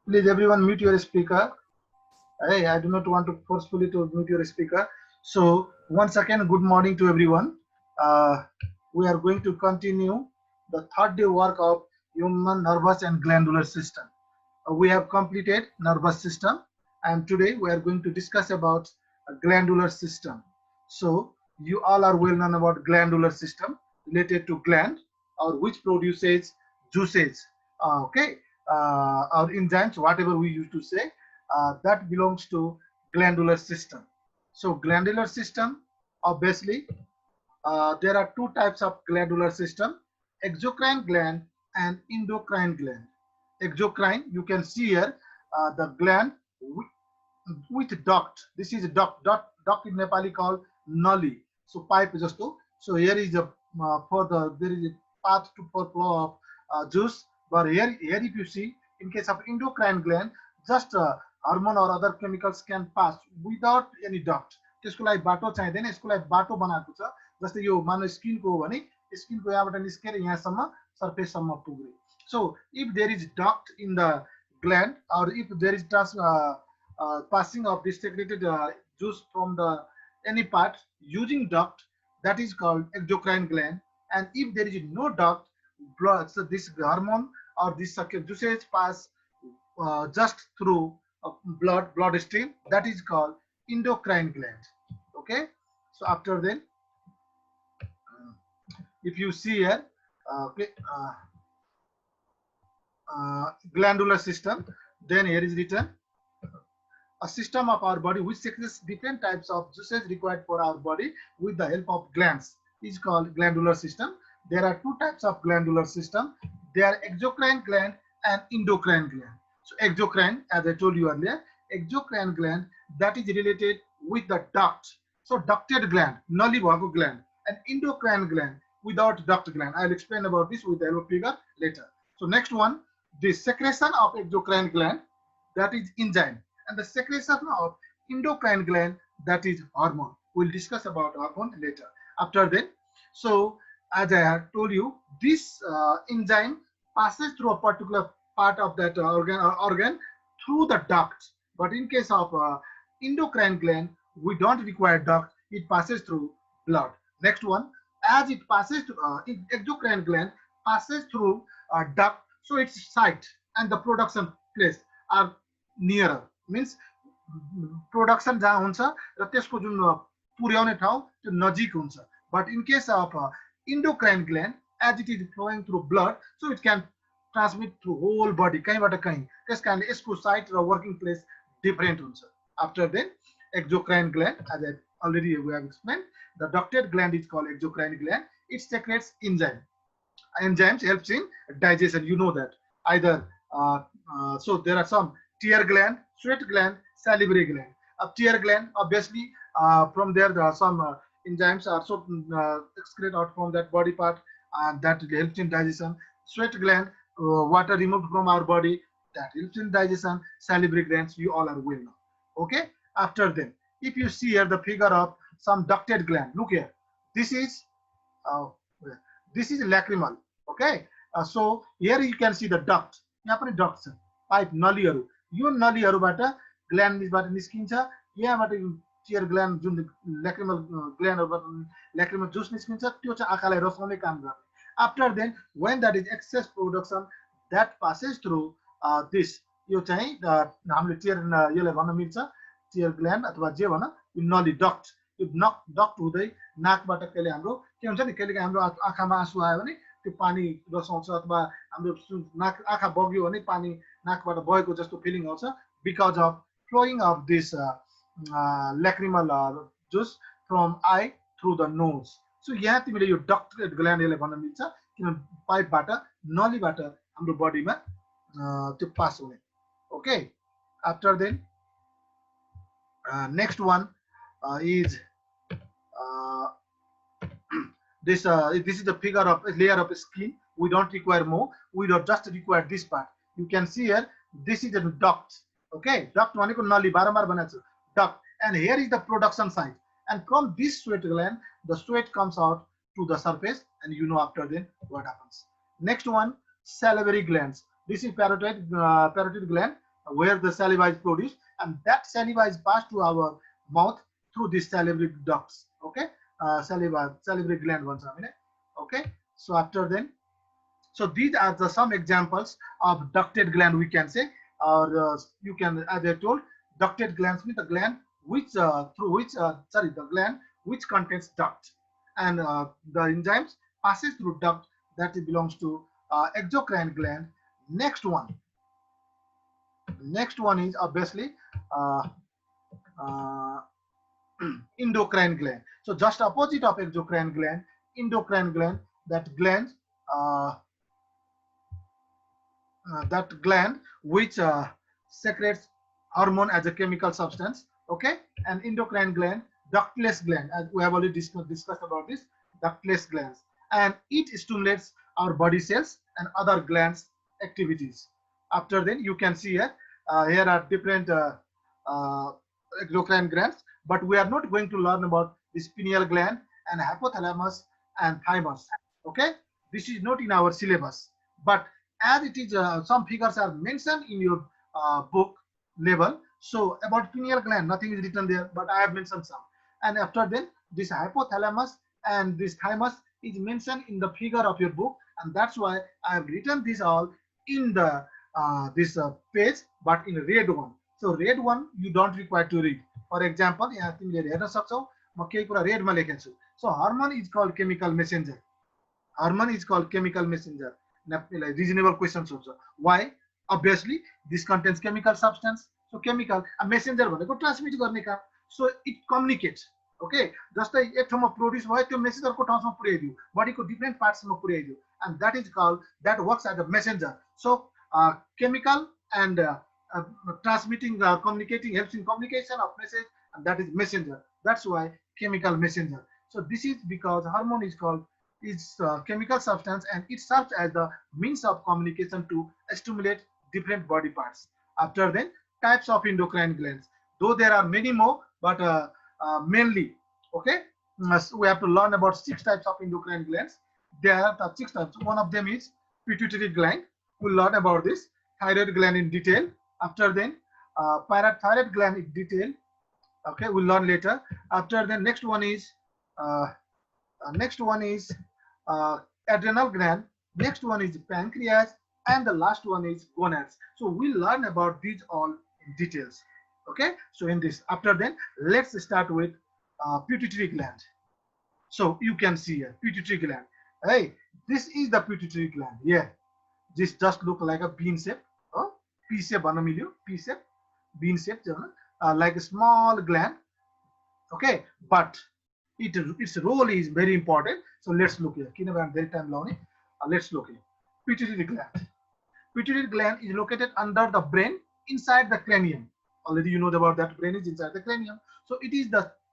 Please everyone mute your speaker. Hey, I do not want to forcefully to mute your speaker. So once again, good morning to everyone. Uh, we are going to continue the third day work of human nervous and glandular system. We have completed nervous system, and today we are going to discuss about glandular system. So you all are well known about glandular system related to gland or which produces juices. Okay, or enzymes, whatever we used to say, that belongs to glandular system. So glandular system, obviously, there are two types of glandular system: exocrine gland and endocrine gland. Exocrine, you can see here the gland with duct. This is a duct. Duct in Nepali called nali. So pipe just to. So here is a for the there is a path to for flow of juice. But here if you see, in case of endocrine gland, just hormone or other chemicals can pass without any duct. त्यसको लागि बाटो चाहिँदैन, यसको लागि बाटो बनाएको छ। जस्तै यो मानव स्किनको हो भने स्किनको यहाँबाट निस्केर यहाँसम्म सर्फेससम्म पुग्ने. So if there is duct in the gland, or if there is passing of this secreted juice from the any part using duct, that is called exocrine gland. And if there is no duct, blood, so this hormone or this juices pass just through blood stream, that is called endocrine gland. Okay, so after then, if you see here, okay, glandular system, then here is written a system of our body which secretes different types of juices required for our body with the help of glands is called glandular system. There are two types of glandular system. They are exocrine gland and endocrine gland. So exocrine, as I told you earlier, exocrine gland, that is related with the duct. So ducted gland, nali bhako gland, and endocrine gland without duct gland. I'll explain about this with the yellow figure later. So next one, the secretion of exocrine gland, that is enzyme, and the secretion of endocrine gland, that is hormone. We'll discuss about hormone later. After that, so as I have told you, this enzyme passes through a particular part of that organ through the duct. But in case of endocrine gland, we don't require duct; it passes through blood. Next one, as it passes to exocrine gland passes through duct, so its site and the production place are nearer. Means production जहाँ हुन्छ र त्यसको जुन पुर्याउने ठाउँ त्यो नजिक हुन्छ. But in case of endocrine gland, as it is flowing through blood, so it can transmit through whole body, कहीँबाट कहीँ. त्यस कारणले यसको साइट र वर्किङ प्लेस डिफरेन्ट हुन्छ. After then, exocrine gland, as I already we have explained, the ducted gland is called exocrine gland. It secretes enzyme. Enzymes helps in digestion. You know that either. So there are some tear gland, sweat gland, salivary gland. A tear gland, obviously, from there are some enzymes are also excreted out from that body part, and that helps in digestion. Sweat gland, water removed from our body, that helps in digestion. Salivary glands, you all are well known. Okay. After then, if you see here the figure of some ducted gland, look here. This is lacrimal. Okay. So here you can see the duct. यहाँ पनि duct छ, pipe नलीहरू. यो नलीहरूबाट ग्ल्यान्डबाट निस्किन्छ. यहाँबाट tier gland जुन ल्याक्रिमल ग्ल्यान्डहरूबाट ल्याक्रिमल जुस निस्किन्छ, त्यो चाहिँ आँखालाई रसाउने काम गर्ने. After then, when that is excess production, that passes through this. यो चाहिँ हामीले टियर यसलाई भन्न मिल्छ टियर ग्ल्यान्ड अथवा जे भन, यो नली डक्ट. यो डक्ट हुँदै नाकबाट कहिले हाम्रो के हुन्छ नि, कहिले हाम्रो आँखामा आँसु आयो भने त्यो पानी रसाउँछ, अथवा हाम्रो नाक आँखा बग्यो भने पानी नाकबाट बगेको जस्तो फिलिङ आउँछ, because of flowing of this lacrimal juice from eye through the nose. So यहाँ तिमीले यो डक्टेड ग्ल्यान्ड यसलाई भन्न मिल्छ, किन पाइपबाट नलीबाट हाम्रो बडीमा त्यो पास हुने. Okay. After then, next one is this is the figure of a layer of skin. We don't require more, we don't just require this part. You can see here, this is a duct. Okay, duct भनेको नली, बारम्बार बनाएको छ, duct. And here is the production site, and from this sweat gland the sweat comes out to the surface, and you know after then what happens. Next one, salivary glands. This is parotid gland. where the saliva is produced, and that saliva is passed to our mouth through these salivary ducts. Okay, salivary gland once a minute. Okay, so after then, so these are the some examples of ducted gland, we can say, or you can, as I told, ducted glands means the gland which through which the gland which contains duct, and the enzymes passes through duct, that belongs to exocrine gland. Next one, is obviously uh, uh, endocrine gland. So just opposite of exocrine gland, endocrine gland, that gland uh, which secretes hormone as a chemical substance. Okay, and endocrine gland, ductless gland, as we have already discussed about this, ductless glands, and it stimulates our body cells and other glands activities. After then, you can see here, here are different uh, exocrine glands, but we are not going to learn about this pineal gland and hypothalamus and thymus. Okay, this is not in our syllabus, but as it is, some figures are mentioned in your book level. So about pineal gland, nothing is written there, but I have mentioned some. And after then, this hypothalamus and this thymus is mentioned in the figure of your book, and that's why I have written this all in the this page, but in red one. So red one you don't require to read. For example, यहाँ तिमीले हेर्न सक्छौ, म केही कुरा रेडमा लेखेको छु. So hormone is called chemical messenger. Hormone is called chemical messenger. Reasonable questions also. Why? Obviously, this contains chemical substance. So chemical, a messenger भनेको transmit गर्ने काम. So it communicates. Okay, जस्तै एक ठाउँमा प्रोड्युस भयो, त्यो मेसेन्जरको ठाउँमा पुर्याइदियो, बडीको different पार्ट्समा पुर्याइदियो, and that is called, that works as a messenger. So chemical and transmitting, communicating, helps in communication of message, and that is messenger. That's why chemical messenger. So this is because hormone is called, is chemical substance, and it serves as the means of communication to stimulate different body parts. After then, types of endocrine glands, though there are many more, but mainly, okay, so we have to learn about 6 types of endocrine glands. There are 6 types. One of them is pituitary gland. We'll learn about this. Thyroid gland in detail. After then, parathyroid gland in detail. Okay, we'll learn later. After then, next one is adrenal gland. Next one is pancreas, and the last one is gonads. So we'll learn about these all in details. Okay, so in this, after then, let's start with pituitary gland. So you can see here, pituitary gland. Hey, this is the pituitary gland. Yeah, this just look like a bean shape. Oh, P shape, P shape, bean shape, like a small gland. Okay, but its role is very important. So let's look here. Let's look here. Pituitary gland. Pituitary gland is located under the brain, inside the cranium. Already you know about that, brain is inside the cranium. So it is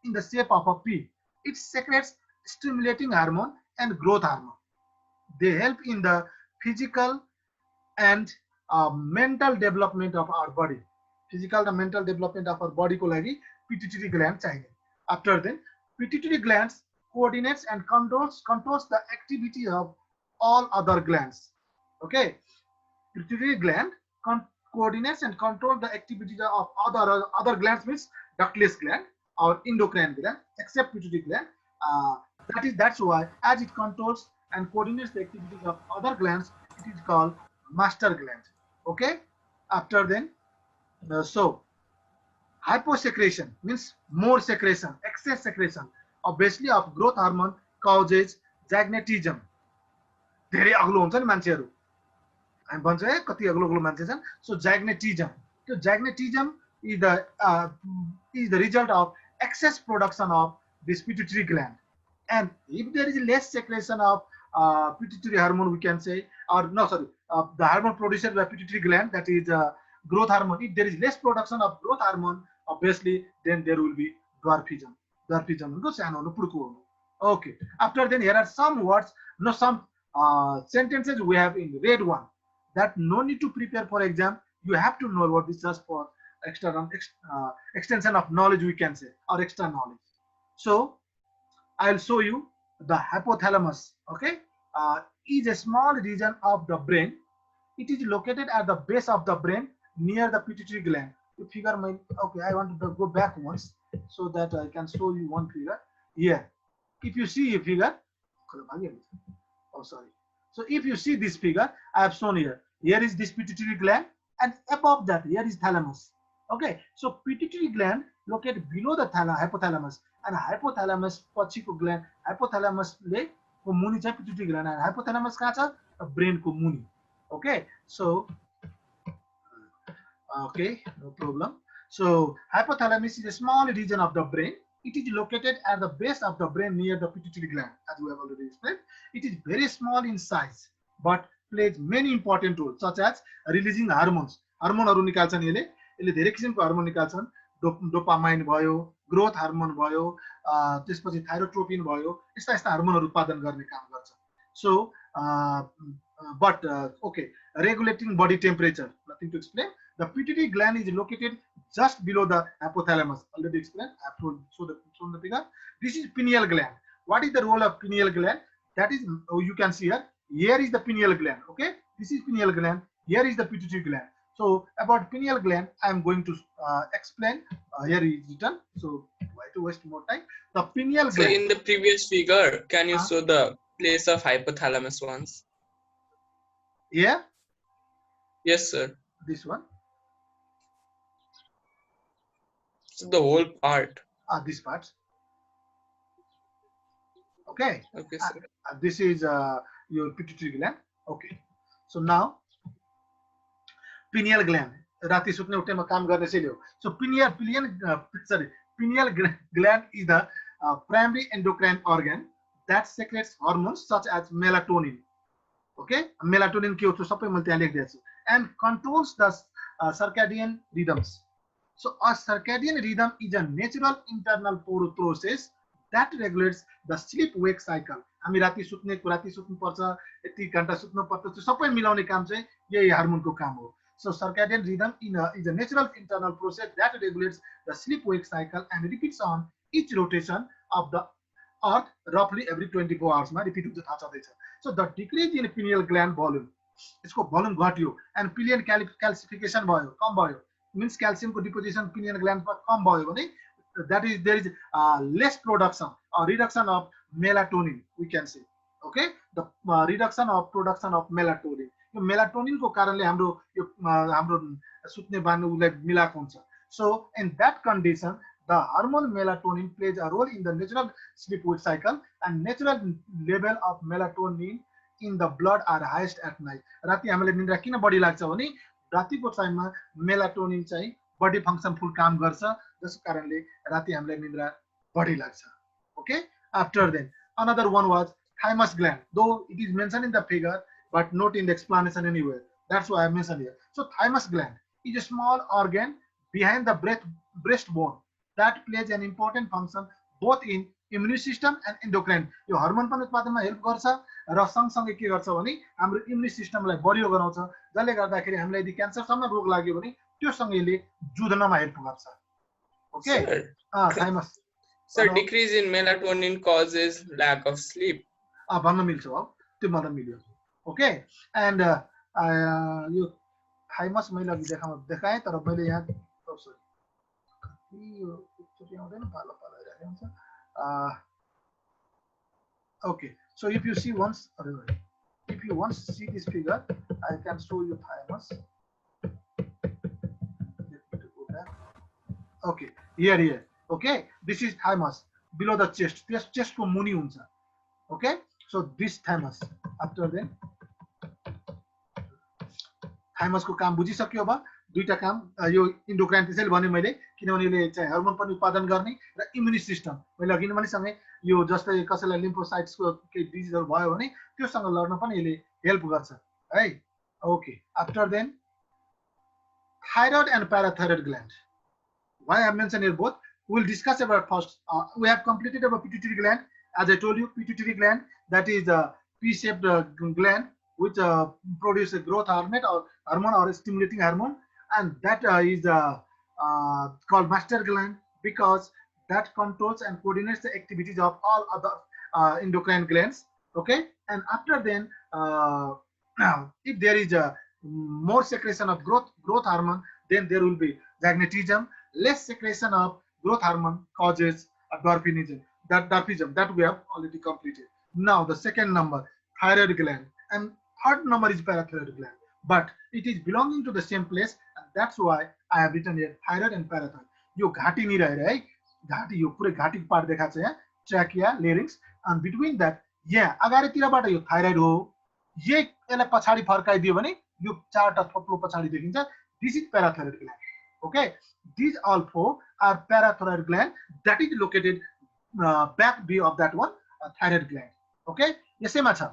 in the shape of a P. It secretes stimulating hormone and growth hormone. They help in the physical and mental development of our body. Physical and mental development of our body ko lagi pituitary gland chahiye. After then, pituitary glands coordinates and controls the activity of all other glands. Okay, pituitary gland coordinates and control the activity of other glands, means ductless gland or endocrine gland, except pituitary gland. That's why, as it controls and coordinates the activities of other glands, it is called master gland. Okay. After then, so hyposecretion means more secretion, excess secretion, obviously of growth hormone causes zygomatism. धेरै अग्लो हुन्छ नि मान्छेहरु, हामी भन्छ है कति अग्लो अग्लो मान्छे छन्. So zygomatism, त्यो zygomatism is the result of excess production of this pituitary gland. And if there is less secretion of pituitary hormone, we can say, or no, sorry, the hormone produced by pituitary gland, that is growth hormone. If there is less production of growth hormone, obviously then there will be dwarfism. Okay. After then, here are some words, some sentences we have in red one that no need to prepare for exam. You have to know about this just for extension of knowledge, we can say, or extra knowledge. So I'll show you the hypothalamus. Okay, is a small region of the brain. It is located at the base of the brain near the pituitary gland. You figure my, okay, I want to go back once so that I can show you one figure here. If you see a figure, oh sorry. So if you see this figure, I have shown here. Here is this pituitary gland, and above that, here is thalamus. Okay, so pituitary gland located below the hypothalamus, and hypothalamus पछिको gland, hypothalamus ले को मुनि चाहिँ pituitary gland, and hypothalamus कहाँ छ? Brain को मुनि. Okay, so okay, no problem. So hypothalamus is a small region of the brain. It is located at the base of the brain near the pituitary gland, as we have already explained. It is very small in size, but plays many important roles, such as releasing hormones. हार्मोनहरु निकाल्छन् यसले धेरै किसिमको hormone निकाल्छन्. Dopamine भयो, growth hormone भयो, त्यसपछि थाइरोट्रोपिन भयो, यस्ता यस्ता हार्मोनहरु उत्पादन गर्ने काम गर्छ. So but okay, regulating body temperature, nothing to explain. The pituitary gland is located just below the hypothalamus. Already explained. I have told, shown the figure. This is pineal gland. What is the role of pineal gland? That is, you can see here. Here is the pineal gland. Okay, this is pineal gland. Here is the pituitary gland. So about pineal gland, I am going to explain. Here is written. So why to waste more time? The pineal gland. So in the previous figure, can you show the place of hypothalamus once? Yeah. Yes, sir. This one. So the whole part. This part. Okay. Okay, sir. This is your pituitary gland. Okay. So now pineal gland. राति सुत्ने उठेमा काम गर्ने चाहिँ हो. So pineal gland is the primary endocrine organ that secretes hormones such as melatonin. Okay, melatonin के हो तो सबै मैले त्यहाँ लेखिदिएको छु. And controls the circadian rhythms. So a circadian rhythm is a natural internal process that regulates the sleep-wake cycle. हामी राति सुत्नु पर्छ, यति घण्टा सुत्नु पर्छ, त्यो सबै मिलाउने काम चाहिँ यही हार्मोनको काम हो. So circadian rhythm is a natural internal process that regulates the sleep-wake cycle and repeats on each rotation of the earth roughly every 24 hours. मा repeat हुन्छ थाहा छँदैछ. So the decrease in pineal gland volume, इसको volume घट्यो, and pineal calcification भयो, कम भयो, means calcium को deposition pineal gland मा कम भयो भने, that is there is less production or reduction of melatonin, we can say. Okay, the reduction of production of melatonin. Yo melatonin को कारणले हाम्रो सुत्ने बानी उलाई मिलाएको हुन्छ. So in that condition, the hormone melatonin plays a role in the natural sleep-wake cycle, and natural level of melatonin in the blood are highest at night. राति हामीलाई निद्रा किन बढी लाग्छ भने रातिको टाइममा melatonin चाहिँ बडी फंक्शनफुल काम गर्छ, जसको कारणले राति हामीलाई निद्रा बढी लाग्छ. Okay, after then another one was thymus gland, though it is mentioned in the figure but not in the explanation anywhere. That's why I mentioned here. So thymus gland is a small organ behind the breastbone that plays an important function both in immune system and endocrine. Yo hormone पनि उत्पादनमा help गर्छ र सँगसँगै के गर्छ भने हाम्रो immune सिस्टमलाई बलियो गराउँछ, जसले गर्दाखेरि हामीलाई यदि क्यान्सरसम्म रोग लाग्यो भने त्यो सँगैले जुध्नमा हेल्प गर्छ. Okay, thymus. Sir, decrease in melatonin causes lack of sleep. भन्न मिल्छ हो, त्यो मलाई मिल्यो. Okay, and यो thymus मैले अघि देखाएँ तर मैले यहाँ okay, so if you see once, if you once see this figure, I can show you thymus. Okay, here. Okay, this is thymus below the chest. Chest को मुनि हुन्छ. Okay, so this thymus. After then, thymus को काम बुझिसक्यो अब. दुईटा काम यो endocrine त्यसैले भने मैले किनभने यसले चाहिँ हार्मोन पनि उत्पादन गर्ने र इम्युन सिस्टम मैले अघि पनि सँगै यो जस्तै कसैलाई लिम्फोसाइट्सको केही डिजिजहरु भयो भने त्योसँग लड्न पनि यसले हेल्प गर्छ है. Okay, after then thyroid and parathyroid gland. Why I mentioned here both? We'll discuss about first. We have completed about pituitary gland. As I told you, pituitary gland, that is a P-shaped gland which produces a growth hormone or stimulating hormone, and that is called master gland because that controls and coordinates the activities of all other endocrine glands. Okay, and after then, if there is more secretion of growth hormone, then there will be magnetism. Less secretion of growth hormone causes a dwarfism. That we have already completed. Now the second number, thyroid gland, and third number is parathyroid gland, but it is belonging to the same place, and that's why I have written here thyroid and parathyroid. यो घाटी नि रहेर है, घाटी यो पुरै घाटी part देखाएको छ यहाँ, ट्र्याकिया, लेरिङ्स, and between that यहाँ अगाडितिरबाट यो थाइरोइड हो, यही यसलाई पछाडी फर्काइदियो भने यो चारटा थोप्लो पछाडी देखिन्छ. This is parathyroid gland. Okay, these all four are parathyroid gland that is located back view of that one, thyroid gland. Okay, यसैमा छ,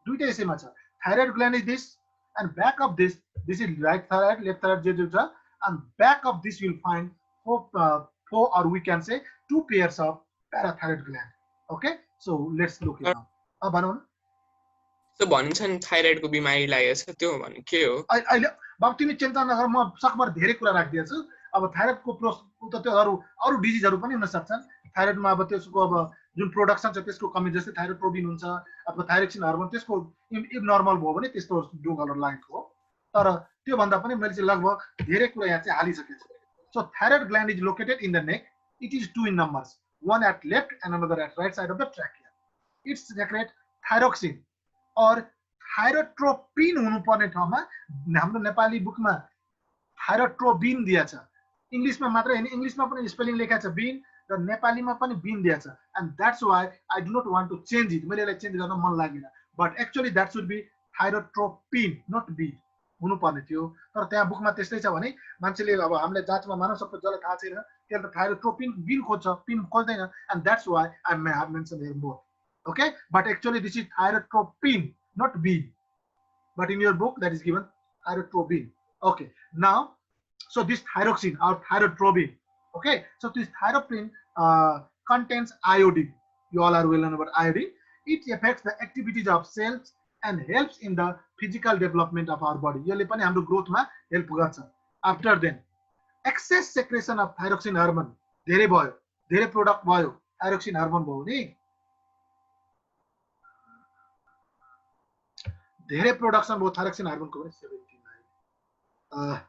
दुईटा यसैमा छ. Thyroid gland is this, and back of this is right thyroid, left thyroid जे छ, and back of this you will find four or we can say two pairs of parathyroid gland. Okay, so let's look it now. अब भनौँ न. So भन्छ नि thyroid को बिमारी लागेछ त्यो भने के हो? अहिले बाबु तिमी चिन्ता नगर, म सकभर धेरै कुरा राखिदिन्छु. अब थाइरोइड को त त्यो अरु डिजिजहरु पनि हुन सक्छन्. थाइरोइडमा अब त्यसको अब जुन प्रोडक्सन छ त्यसको कमी, जस्तै थाइरोइड प्रोटिन हुन्छ, अब थाइरोक्सिन हार्मोन त्यसको इब्नर्मल भयो भने त्यस्तो रोगहरु लागेको हो. तर त्यो भन्दा पनि मैले चाहिँ लगभग धेरै कुरा यहाँ चाहिँ हालिसकेको छु. So thyroid gland is located in the neck. It is two in numbers, one at left and another at right side of the trachea. It secretes thyroxine or thyrotropin हुनुपर्ने ठाउँमा हाम्रो नेपाली बुकमा थाइरोट्रोबिन दिया छ. इंग्लिशमा मात्र हैन, इंग्लिशमा पनि स्पेलिङ लेखा छ बिन र नेपालीमा पनि बिन दिया छ. And that's why I do not want to change it. मैले यसलाई चेन्ज गर्न मन लागेन. But actually that should be thyrotropin, not B. हुनुपर्ने थियो. तर त्यहाँ बुकमा त्यस्तै छ भने मान्छेले अब हामीले जाँचमा मानव सबै जसलाई थाहा छैन त्यसले त थाइरोट्रोपिन बिन खोज्छ, pin खोज्दैन. And that's why I may have mentioned here both. Okay, but actually this is thyrotropin, not B. But in your book that is given thyrotropin. Okay, now so this thyroxine or thyrotropin. Okay, so this thyroxine contains iodine. You all are well known about iodine. It affects the activities of cells and helps in the physical development of our body. यसले पनि हाम्रो ग्रोथमा help गर्छ. After then, excess secretion of thyroxine hormone धेरै भयो, धेरै product भयो, thyroxine hormone भयो नि, धेरै प्रोडक्सन भयो thyroxine hormone को पनि 79.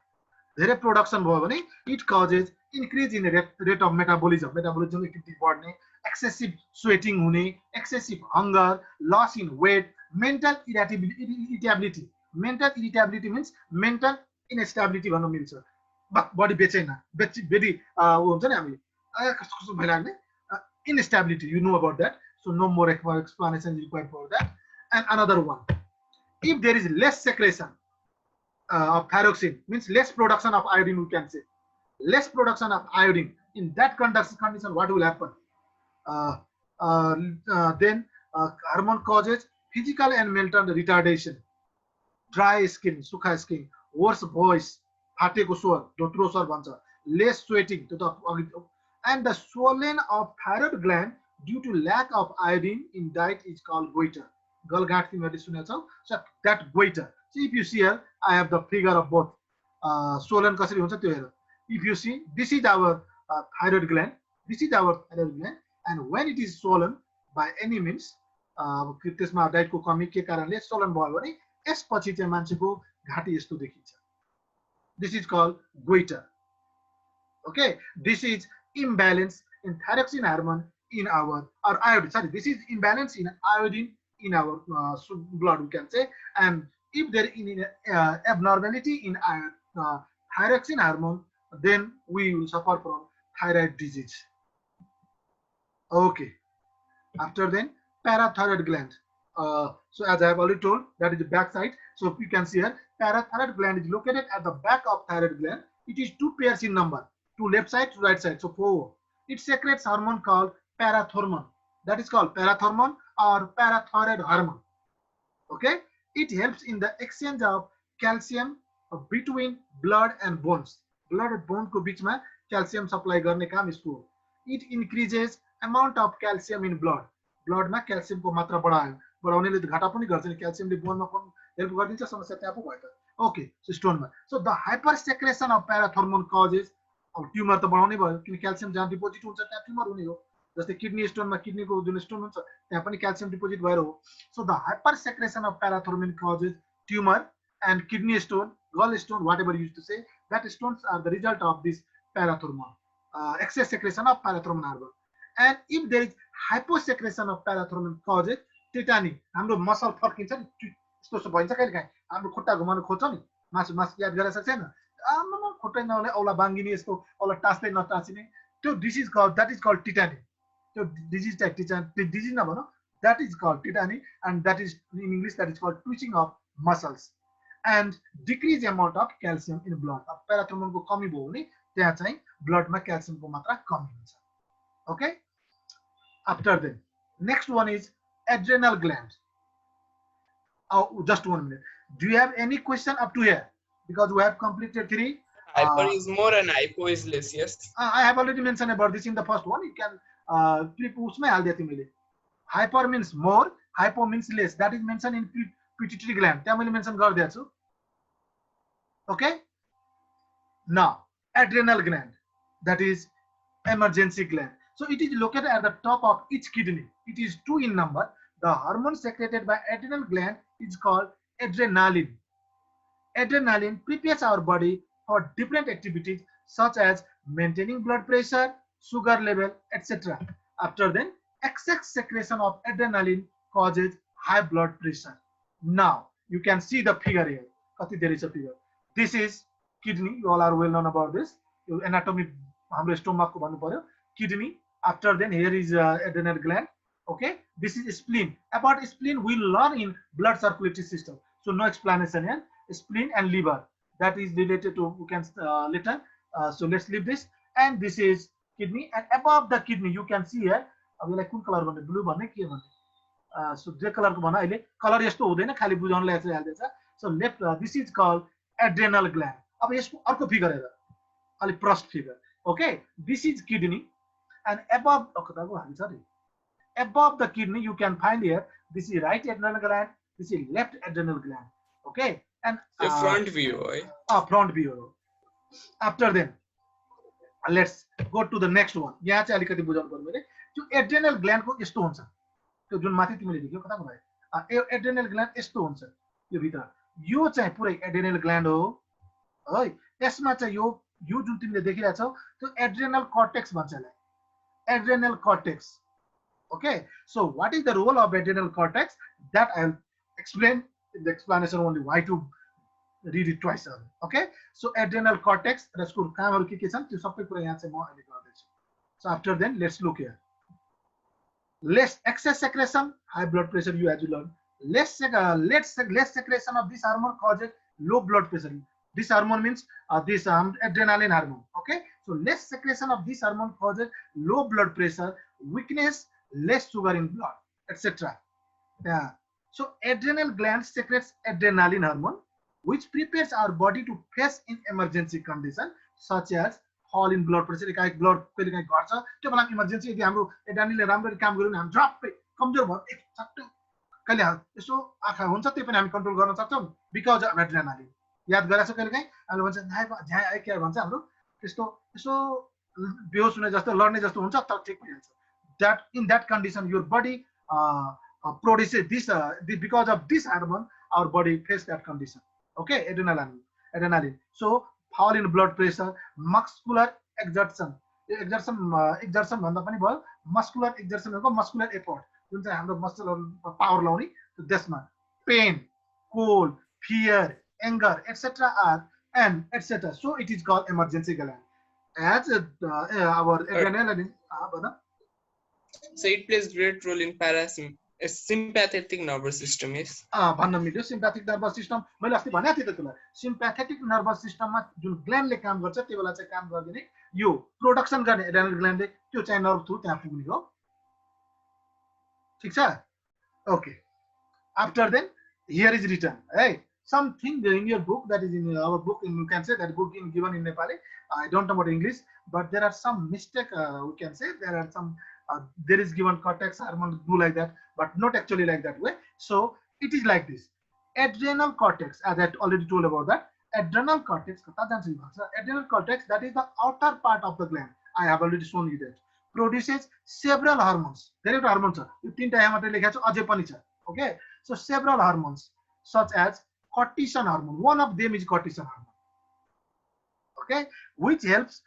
धेरै प्रोडक्सन भयो भने it causes increase in the rate of metabolism activity बढ्ने, excessive sweating हुने, excessive hunger, loss in weight, mental irritability. Mental irritability means mental instability भन्नु मिल्छ. बडी बेचैन, बेडी हुन्छ नि हामी कस्तो कस्तो भइराख्ने, instability, you know about that. So no more explanation is required for that. And another one, if there is less secretion of thyroxine, means less production of iodine, we can say less production of iodine. In that condition, what will happen? Then hormone causes physical and mental retardation, dry skin, sukha skin, worse voice, फाटेको स्वर, धोत्रो स्वर भन्छ, less sweating, and the swelling of thyroid gland due to lack of iodine in diet is called goiter. गलगाँठ तिमीहरूले सुनेको छौ. So that goiter. So if you see here, I have the figure of both. Swollen कसरी हुन्छ त्यो हेर. If you see, this is our thyroid gland. This is our thyroid gland, and when it is swollen by any means, त्यसमा डाइटको कमी के कारणले swollen भयो भने यसपछि चाहिँ मान्छेको घाँटी यस्तो देखिन्छ. This is called goiter. Okay, this is imbalance in thyroxine hormone in our, or iodine. Sorry, this is imbalance in iodine in our blood, we can say. And if there is abnormality in thyroxine hormone, then we will suffer from thyroid disease. Okay. After then, parathyroid gland. So as I have already told, that is the back side. So you can see here, parathyroid gland is located at the back of thyroid gland. It is two pairs in number, to left side to right side, so 4. It secretes hormone called parathormone. That is called parathormone or parathyroid hormone. Okay, it helps in the exchange of calcium between blood and bones. Blood and bone को बीचमा calcium supply गर्ने काम इसको हो. It increases amount of calcium in blood. Blood मा calcium को मात्रा बढाउनेले त घाटा पनि गर्छ नि, calcium ले bone मा पनि help गरिदिन्छ, समस्या त्यहाँ पो भयो त. Okay, so stone मा. So the hypersecretion of parathormone causes tumor त बढाउने भयो, किन calcium जहाँ डिपोजिट हुन्छ त्यहाँ tumor हुने हो. जस्तै किडनी स्टोन मा किडनी को जुन स्टोन हुन्छ त्यहाँ पनि calcium डिपोजिट भएर हो. So the hypersecretion of parathormone causes tumor and kidney stone, gallstone, whatever you used to say, that stones are the result of this parathormone, excess secretion of parathormone hormone. And if there is hyposecretion of parathormone causes tetany, हाम्रो muscle फर्किन्छ नि, यस्तो भइन्छ कहिले काहीँ, हाम्रो खुट्टा घुमाउन खोज्छ नि, मासु मासु याद गरेछ छैन, आमा खुट्टै नहुने औला बाङ्गिने, यस्तो औला टाँच्दै नटाँचिने, त्यो डिजिज कल, that is called tetany. त्यो डिजिज टाइप डिजिज नभनौँ, that is called tetany, and that is in English that is called twitching of muscles and decreased amount of calcium in blood. अब प्याराथर्मोन को कमी भयो भने त्यहाँ चाहिँ ब्लड मा क्याल्सियम को मात्रा कमी हुन्छ. Okay, after that next one is adrenal gland. Oh, just 1 minute. Do you have any question up to here? Because we have completed 3. Hyper is more and hypo is less. Yes. I have already mentioned about this in the first one. You can click उसमै हाल्दिए तिमीले. Hyper means more, hypo means less. That is mentioned in pituitary gland. त्यहाँ मैले mention गरिदिएको छु. Okay. Now adrenal gland, that is emergency gland. So it is located at the top of each kidney. It is 2 in number. The hormone secreted by adrenal gland is called adrenaline. Adrenaline prepares our body for different activities such as maintaining blood pressure, sugar level, etc. After then, excess secretion of adrenaline causes high blood pressure. Now you can see the figure here. There is a figure. This is kidney. You all are well known about this. Anatomy, हाम्रो stomach को भन्नु पर्यो. Kidney. After then, here is adrenal gland. Okay, this is spleen. About spleen, we learn in blood circulatory system. So no explanation here. Spleen and liver, that is related to, we can later. So let's leave this. And this is kidney. And above the kidney, you can see here. अब यसलाई कुन colour भन्ने, blue भन्ने के भन्ने, so grey colour को भन्न, अहिले कलर यस्तो हुँदैन, खाली बुझाउनलाई चाहिँ हाल्दैछ. So left, this is called adrenal gland. अब यसको अर्को फिगर हेर, अलि प्रस्ट figure. Okay, this is kidney, and above, above the kidney you can find here, this is right adrenal gland, this is left adrenal gland. Okay, and The front view, right? Front view. After then, let's go to the next one. यहाँ चाहिँ अलिकति बुझाउनु पर्यो मैले. त्यो adrenal gland को यस्तो हुन्छ, त्यो जुन माथि तिमीले देख्यौ कताको भयो, एड्रेनल ग्ल्यान्ड यस्तो हुन्छ, यो भित्र यो चाहिँ पुरै एड्रेनल ग्ल्यान्ड हो है. यसमा चाहिँ यो जुन तिमीले देखिरहेछौ त्यो एड्रेनल कर्टेक्स भन्छ यसलाई, adrenal cortex. Okay, so what is the role of adrenal cortex? That I'll explain in the explanation only. Why to read it twice? Okay, so adrenal cortex, यसको कामहरु के छन् त्यो सबै कुरा यहाँ चाहिँ म अहिले गर्दैछु. So after then, let's look here. Less excess secretion, high blood pressure. You as you learn, less secretion of this hormone causes low blood pressure. This hormone means this adrenaline hormone. Okay, so less secretion of this hormone causes low blood pressure, weakness, less sugar in blood, etc. Yeah. So adrenal gland secretes adrenaline hormone, which prepares our body to face in emergency condition such as fall in blood pressure. एक blood कहिले काहीँ घट्छ, त्यो बेला emergency यदि हाम्रो एड्रेनालिनले राम्ररी काम गर्यो भने हामी झट्टै कमजोर भयो, एक छट्ट कहिले यसो आँखा हुन्छ त्यो पनि हामी कन्ट्रोल गर्न सक्छौँ बिकज अफ एड्रेनालिन. याद गरेछ कहिले काहीँ हामीले भन्छ झ्याइ आइ के भन्छ हाम्रो त्यस्तो यसो बेहोस हुने जस्तो लड्ने जस्तो हुन्छ तर ठिक भइहाल्छ. That in that condition your body produces this because of this hormone our body face that condition. Okay, adrenaline. So fall in blood pressure, muscular exertion भन्दा पनि भयो, muscular exertion हो, muscular effort जुन चाहिँ हाम्रो मसलहरु पावर लाउने त्यसमा pain, cold, fear, anger, etc. are and etc. So it is called emergency gland. As our adrenaline So it plays great role in sympathetic nervous system. Yes. भन्न मिल्यो सिम्प्याथिक nervous system. मैले अस्ति भनेको थिएँ त तिमीलाई, सिम्प्याथेटिक नर्भस सिस्टममा जुन ग्ल्यान्डले काम गर्छ त्यो बेला चाहिँ काम गर्दिने यो प्रोडक्सन गर्ने एड्रेनल ग्ल्यान्डले त्यो चाहिँ नर्भ थ्रु त्यहाँ पुग्ने हो. ठीक छ? Okay. After then here is written, है, something in your book, that is in our book, and you can say that book in given in Nepali. I don't know about English, but there are some mistake. We can say there are some. There is given cortex hormone do like that, but not actually like that way. So it is like this. Adrenal cortex, as I already told about that. Adrenal cortex, adrenal cortex, that is the outer part of the gland. I have already shown you that. Produces several hormones. There are hormones. Okay, so several hormones such as cortisol hormone. One of them is cortisol hormone. Okay, which helps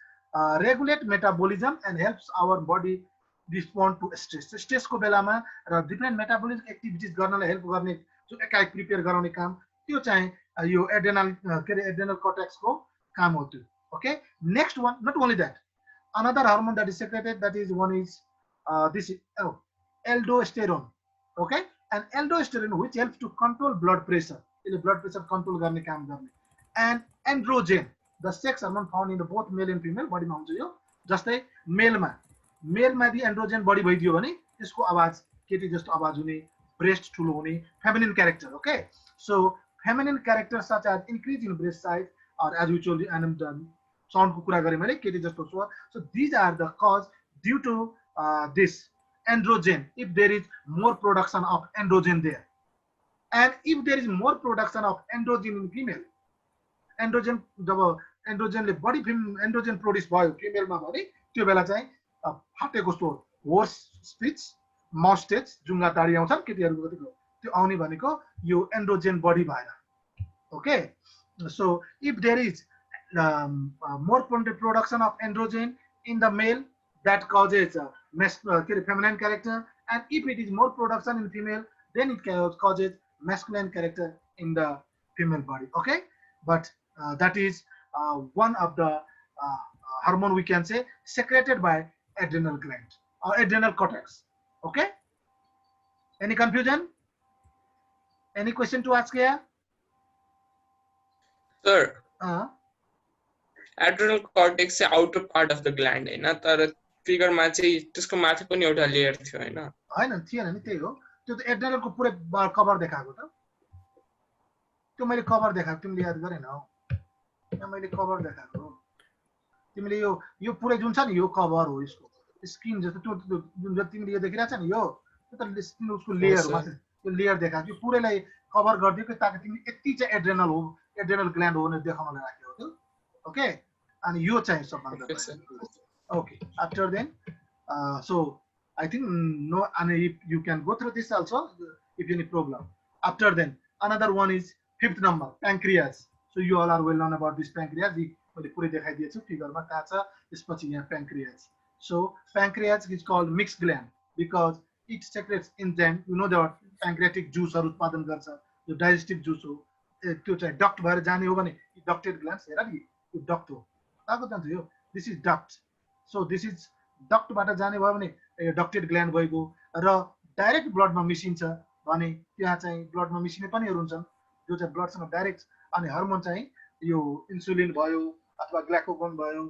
regulate metabolism and helps our body respond to stress. Stress को बेलामा र different metabolic activities गर्नलाई help गर्ने जो एकाएक prepare गराउने काम त्यो चाहिँ यो adrenal cortex को काम हो त्यो. Okay, next one, not only that, another hormone that is secreted, that is one is this is aldosterone. Okay, and aldosterone which helps to control blood pressure. यसले blood pressure control गर्ने काम गर्ने. And androgen, the sex hormone found in the both male and female body मा हुन्छ यो. जस्तै male मा दि androgen बढी भइदियो भने त्यसको आवाज केटी जस्तो आवाज हुने, ब्रेस्ट ठुलो हुने, feminine character. Okay, so feminine character such as increase in breast size or as we told you and sound को कुरा गरे मैले केटी जस्तो स्वर. So these are the cause due to this androgen. If there is more production of androgen there, and if there is more production of androgen in female, androgen जब एन्ड्रोजनले बडी androgen produce भयो फिमेलमा भने त्यो बेला चाहिँ फाटेको स्वर, होर्स स्पिच, माउस्टेज, जुङ्गा ताडी आउँछन् केटीहरुको कतिको त्यो आउने भनेको यो एन्ड्रोजन बडी भएर. Okay, so if there is more production of androgen in the male, that causes feminine character, and if it is more production in female, then it causes masculine character in the female body. Okay, but that is one of the hormone we can say secreted by adrenal gland or adrenal cortex. Okay, any confusion, any question to ask here? Sir, adrenal cortex is outer part of the gland हैन, तर figure मा चाहिँ त्यसको माथि पनि एउटा layer थियो हैन? हैन थिएन नि, त्यही हो. त्यो त एड्रेनल को पुरै कभर देखाएको त. त्यो मैले कभर देखाएको, तिमीले याद गरेन हो? यहाँ मैले कभर देखाएको. तिमीले यो पुरै जुन छ नि यो कभर हो, यसको स्किन जस्तो त्यो जुन जति तिमीले यो देखिरहेछ नि यो त्यो त स्किन उसको लेयर हो, माथि त्यो लेयर देखाएको. यो पुरैलाई कभर गरिदिएको ताकि तिमी यति चाहिँ एड्रेनल हो, एड्रेनल ग्ल्यान्ड हो भनेर देखाउनलाई राखेको त्यो. ओके, अनि यो चाहिँ सबभन्दा. Okay, after then so I think no, and if you can go through this also if any problem. After then another one is fifth number, pancreas. So you all are well known about this pancreas. मैले पुरै देखाइदिएको छु फिगरमा कहाँ छ, त्यसपछि यहाँ pancreas. So pancreas is called mixed gland because it secretes enzyme. You know that pancreatic juice हरु उत्पादन गर्छ, यो digestive juice हो, त्यो चाहिँ duct भएर जाने हो भने ducted glands हेर नि, यो duct हो, ताको जान्छ यो. This is duct. So this is duct बाट जाने भयो भने ducted gland भएको, र डाइरेक्ट ब्लड मा मिसिन्छ भने त्यहाँ चाहिँ ब्लड मा मिसिने पनिहरु हुन्छन् जो चाहिँ ब्लड सँग डाइरेक्ट. अनि हार्मोन चाहिँ यो इन्सुलिन भयो अथवा ग्लाइकोगोन भयो,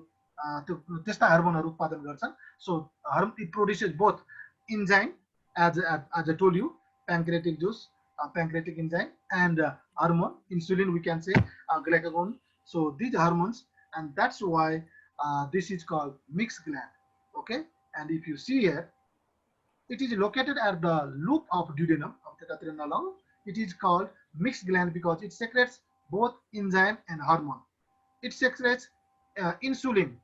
त्यो त्यस्ता हार्मोनहरु उत्पादन गर्छन्. So it produces both enzyme as I told you, pancreatic juice, pancreatic enzyme, and hormone insulin we can say, glucagon. So these hormones, and that's why this is called mixed gland. Okay, and if you see here, it is located at the loop of duodenum of the adrenal lung. It is called mixed gland because it secretes both enzyme and hormone. It secretes insulin.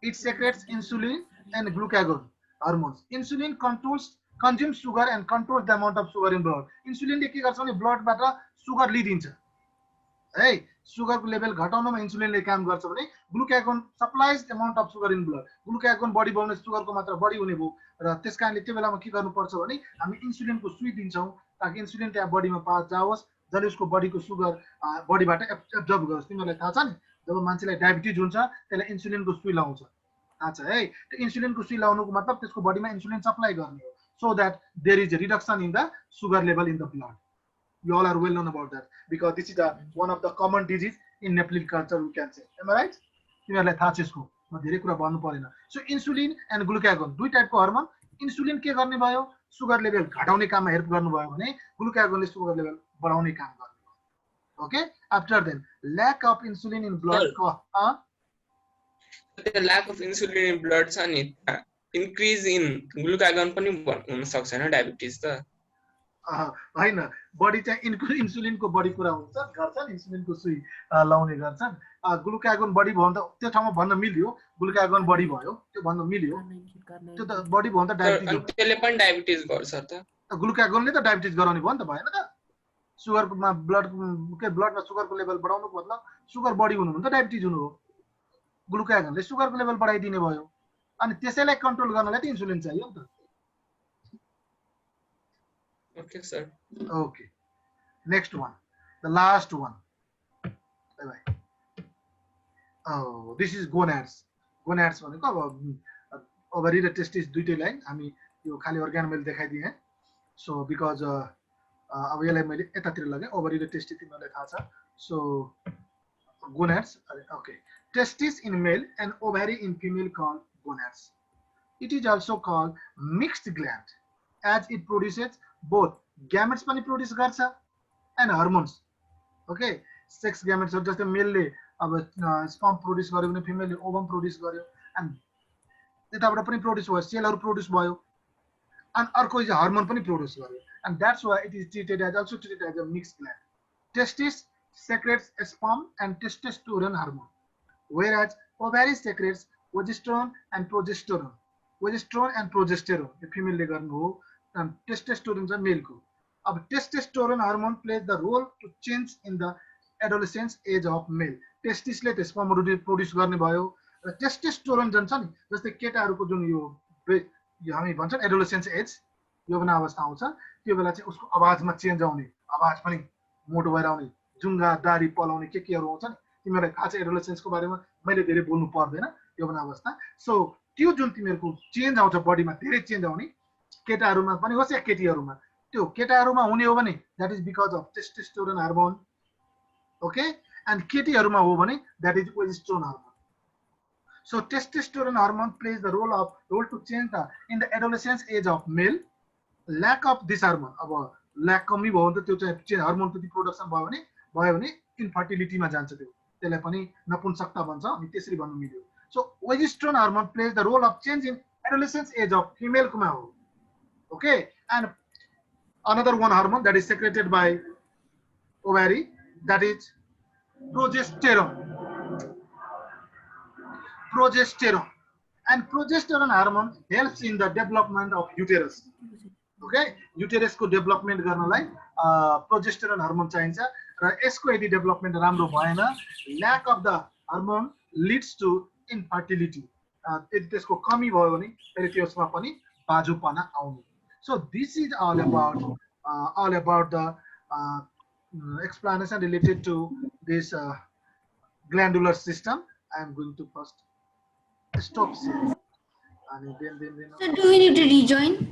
It secretes insulin and glucagon hormones. Insulin consumes sugar and controls the amount of sugar in blood. Insulin ले के गर्छ भने blood बाट sugar लिदिन्छ. है, sugar को level घटाउनमा insulin ले काम गर्छ भने glucagon supplies the amount of sugar in blood. Glucagon body बनाउने sugar को मात्रा बढी हुने भयो र त्यसकारणले त्यो बेलामा के गर्नुपर्छ भने हामी insulin को सुई दिन्छौं ताकि insulin त्यहाँ body मा पास जाओस्, जसले उसको body को sugar body बाट absorb गरोस्. तिमीलाई थाहा छ नि, जब मान्छेलाई डायबिटिज हुन्छ त्यसलाई insulin को सुई लाउँछ. थाहा छ है, त्यो insulin को सुई लाउनुको मतलब त्यसको body मा insulin supply गर्ने हो, so that there is a reduction in the sugar level in the blood. You all are well known about that because this is one of the common disease in Nepali culture we can say. Am I right? तिमीहरुलाई थाहा छ यसको, म धेरै कुरा भन्नु पर्दैन. So insulin and glucagon दुई टाइपको हार्मोन. Insulin के गर्ने भयो, सुगर लेभल घटाउने काममा हेल्प गर्नु भयो भने glucagon ले सुगर लेभल बढाउने काम गर्ने भयो. Okay, after then lack of insulin in blood. The lack of insulin in blood छ नि, increase in glucagon पनि हुन सक्छ हैन डायबिटिज त. हैन, बडी चाहिँ इन्सुलिन को बडी कुरा हुन्छ, गर्छन् इन्सुलिन को सुई लाउने गर्छन्. ग्लुकागोन बडी भयो भने त्यो ठाउँमा भन्न मिल्यो, ग्लुकागोन बडी भयो त्यो भन्न मिल्यो, त्यो त बडी भयो भने त डायबिटिज हो. त्यसले पनि डायबिटिज गर्छ त. ग्लुकागोनले त डायबिटिज गराउने भयो नि त, भएन त? सुगरमा ब्लडमा सुगरको लेभल बढाउनुको मतलब सुगर बढी हुनु भने त डायबिटिज हुनु हो। ग्लुकागनले सुगरको लेभल बढाइदिने भयो अनि त्यसैलाई कन्ट्रोल गर्नलाई त इन्सुलिन चाहियो नि त। Okay, sir. Okay, next one, the last one. Bye bye. Oh, this is gonads. Gonads भनेको अब ओभरी र टेस्टिस दुईटैलाई हामी यो खाली अर्गानोमेल देखाइदिएँ। सो बिकज अब यसलाई मैले यतातिर लगेँ, ओभरी र टेस्टिस तिमीहरूलाई थाहा छ। सो gonads, okay. Testis in male and ovary in female called gonads. It is also called mixed gland as it produces both gametes पनि प्रोड्युस गर्छ and hormones. Okay, sex gametes जस्तै मेलले अब स्पर्म प्रोड्युस गर्यो भने फिमेलले ovum produce गर्यो and यताबाट पनि produce भयो, सेलहरु प्रोड्युस भयो and अर्को चाहिँ हार्मोन पनि प्रोड्युस गर्यो and that's why it is treated as also treated as a mixed gland. Testis secretes sperm and testosterone hormone, whereas ovary secretes progesterone and progesterone. Progesterone and progesterone the female ले गर्नु हो and testosterone चाहिँ मेलको। अब testosterone hormone plays the role to change in the adolescence age of male. टेस्टिसले त स्पर्महरु produce गर्ने भयो र testosterone जन्छ नि, जस्तै केटाहरुको जुन यो हामी भन्छौं एडोलेसेन्स एज यौवन अवस्था आउँछ, त्यो बेला चाहिँ उसको आवाजमा चेन्ज आउने, आवाज पनि मोटो भएर आउने, जुंगा दाढी पलाउने केहरु आउँछ नि। तिमीहरुलाई थाहा छ एडोलेसेन्सको बारेमा, मैले धेरै बोल्नु पर्दैन यौवन अवस्था। सो त्यो जुन तिमीहरुको चेन्ज आउँछ बडीमा धेरै चेन्ज आउने, केटाहरुमा पनि होस् या केटीहरुमा, त्यो केटाहरुमा हुने हो भने that is because of testosterone hormone. Okay, and केटीहरुमा हो भने that is progesterone hormone. So testosterone hormone plays the role to change in the adolescence age of male. Lack of this hormone, अब lack कमी भयो भने त त्यो चाहिँ hormone त्यति प्रोडक्सन भयो भने इन्फर्टिलिटी मा जान्छ, त्यो त्यसलाई पनि नपुंसकता भन्छ, अनि त्यसरी भन्नु मिल्यो। So progesterone hormone plays the role of change in adolescence age of female कुमा हो। Okay, and another one hormone that is secreted by ovary, that is progesterone. And progesterone hormone helps in the development of uterus. Okay, uterus को development गर्नलाई progesterone hormone चाहिन्छ र यसको यदि development राम्रो भएन, lack of the hormone leads to infertility. यदि त्यसको कमी भयो भने फेरि त्यसमा पनि बाजुपना आउने। So this is all about the explanation related to this glandular system. I am going to first stop here. And then So do we need to rejoin?